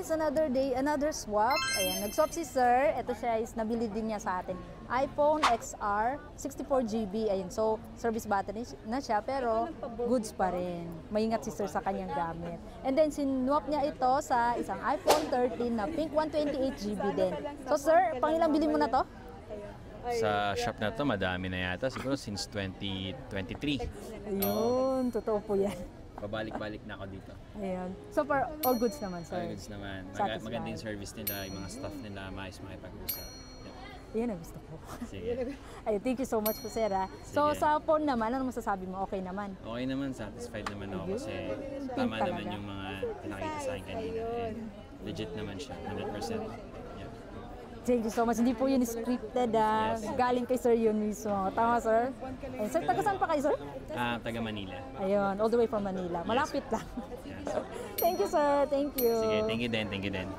guys, another day, another swap. Ayan, nag-swap si sir. Ito siya is nabili din niya sa atin. iPhone XR, 64GB. Ayun, so service battery na siya pero goods pa rin. Maingat si sir sa kanyang gamit. And then sinwap niya ito sa isang iPhone 13 na pink 128GB din. So sir, pangilang bili mo na to? Sa shop na to, madami na yata. Siguro since 2023. Ayun, totoo po yan. Pabalik-balik na ako dito. Ayun. So for all goods naman, sir? All goods naman. Maganda yung service nila, yung mga staff nila, maayos makipag-usap. Yan ang gusto ko. Sige. Ay, thank you so much po, sir. So sa phone naman, ano masasabi mo? Okay naman? Okay naman, satisfied naman ako kasi tama naman yung mga pinakita sa akin kanina. And legit naman siya, 100%. Thank you so much. Hindi po yun scripted. Yes. Galing kay sir yun mismo. Tama, sir? Ayun, sir, taga saan pa kayo, sir? Taga Manila. Ayun, all the way from Manila. Malapit lang. Yes. Thank you, sir. Thank you. Sige, thank you din.